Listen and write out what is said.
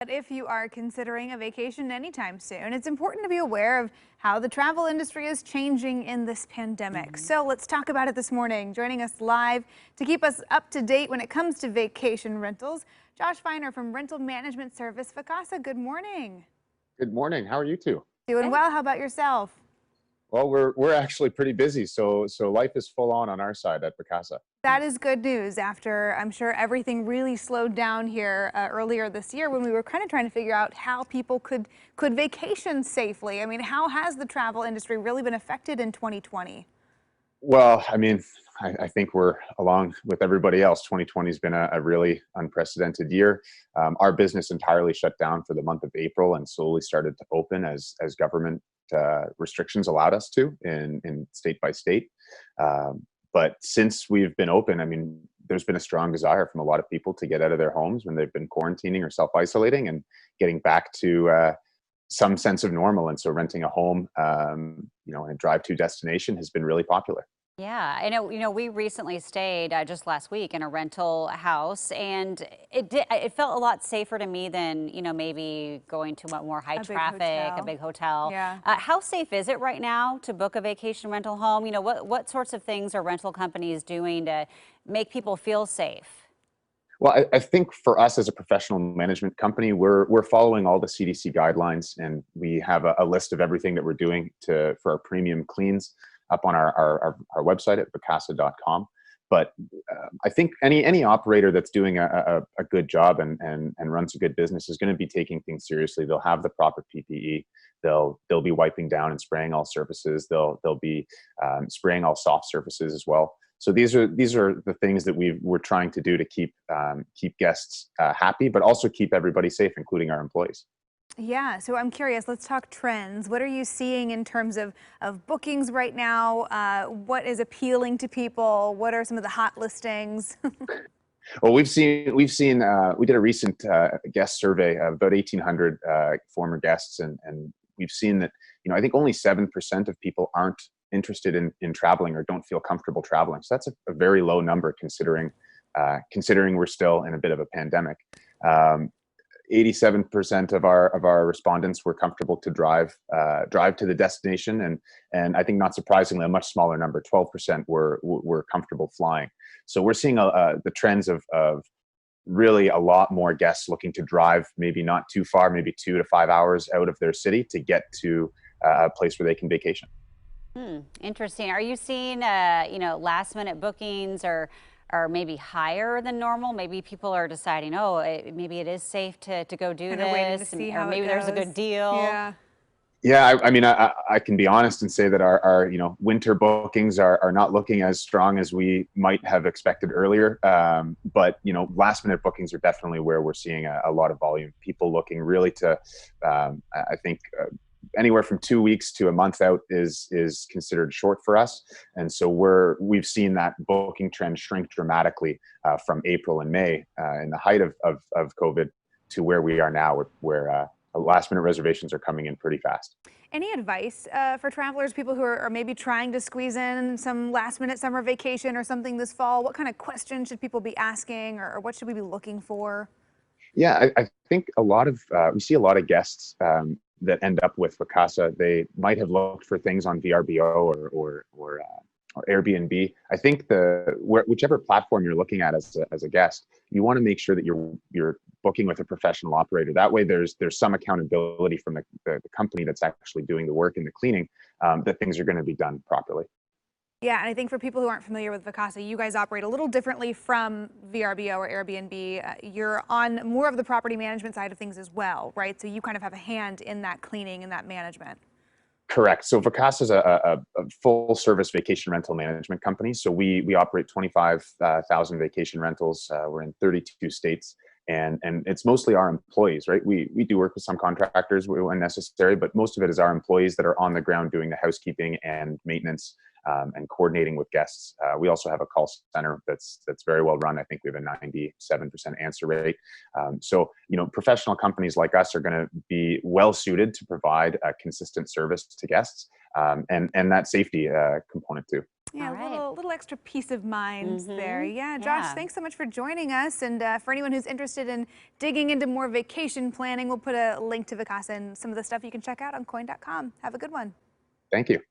But if you are considering a vacation anytime soon, it's important to be aware of how the travel industry is changing in this pandemic. So let's talk about it this morning. Joining us live to keep us up to date when it comes to vacation rentals, Josh Feiner from rental management service Vacasa. Good morning. Good morning. How are you two? Doing Good. well. How about yourself? Well, we're actually pretty busy, so life is full on our side at Vacasa. That is good news after I'm sure everything really slowed down here earlier this year when we were kind of trying to figure out how people could vacation safely. I mean, how has the travel industry really been affected in 2020? Well, I think we're along with everybody else. 2020 has been a really unprecedented year. Our business entirely shut down for the month of April and slowly started to open as government restrictions allowed us to in state by state. But since we've been open, there's been a strong desire from a lot of people to get out of their homes when they've been quarantining or self-isolating and getting back to some sense of normal. And so renting a home, in a drive-to destination has been really popular. Yeah, I know. We recently stayed just last week in a rental house, and it felt a lot safer to me than maybe going to a more high traffic, a big hotel. Yeah. How safe is it right now to book a vacation rental home? What sorts of things are rental companies doing to make people feel safe? Well, I think for us as a professional management company, we're following all the CDC guidelines, and we have a list of everything that we're doing for our premium cleans up on our website at vacasa.com. But I think any operator that's doing a good job and runs a good business is going to be taking things seriously. They'll have the proper PPE. They'll be wiping down and spraying all surfaces. They'll be spraying all soft surfaces as well. So these are the things that we're trying to do to keep guests happy, but also keep everybody safe, including our employees. Yeah, so I'm curious, let's talk trends. What are you seeing in terms of bookings right now? What is appealing to people? What are some of the hot listings? Well, we did a recent guest survey of about 1,800 former guests, and we've seen that, I think only 7% of people aren't interested in traveling or don't feel comfortable traveling. So that's a very low number considering we're still in a bit of a pandemic. 87% of our respondents were comfortable to drive to the destination, and I think not surprisingly, a much smaller number, 12% were comfortable flying. So we're seeing the trends of really a lot more guests looking to drive, maybe not too far, maybe 2 to 5 hours out of their city to get to a place where they can vacation. Interesting. Are you seeing last minute bookings or maybe higher than normal? Maybe people are deciding, maybe it is safe to go do this, or maybe there's a good deal. Yeah, I can be honest and say that our winter bookings are not looking as strong as we might have expected earlier. But last minute bookings are definitely where we're seeing a lot of volume. People looking really to, I think. Anywhere from 2 weeks to a month out is considered short for us, and so we've seen that booking trend shrink dramatically from April and May in the height of COVID to where we are now, where last minute reservations are coming in pretty fast. Any advice for travelers, people who are maybe trying to squeeze in some last minute summer vacation or something this fall? What kind of questions should people be asking, or what should we be looking for? Yeah, I think we see a lot of guests that end up with Vacasa. They might have looked for things on VRBO or Airbnb. I think whichever platform you're looking at as a guest, you want to make sure that you're booking with a professional operator. That way, there's some accountability from the company that's actually doing the work and the cleaning, that things are going to be done properly. Yeah, and I think for people who aren't familiar with Vacasa, you guys operate a little differently from VRBO or Airbnb. You're on more of the property management side of things as well, right? So you kind of have a hand in that cleaning and that management. Correct. So Vacasa is a full service vacation rental management company. So we operate 25,000 vacation rentals. We're in 32 states. And it's mostly our employees, right? We do work with some contractors when necessary, but most of it is our employees that are on the ground doing the housekeeping and maintenance and coordinating with guests. We also have a call center that's very well run. I think we have a 97% answer rate. So professional companies like us are going to be well suited to provide a consistent service to guests, and that safety component too. Yeah, All a little extra peace of mind there. Yeah, Josh, Yeah. thanks so much for joining us. And for anyone who's interested in digging into more vacation planning, we'll put a link to Vacasa and some of the stuff you can check out on coin.com. Have a good one. Thank you.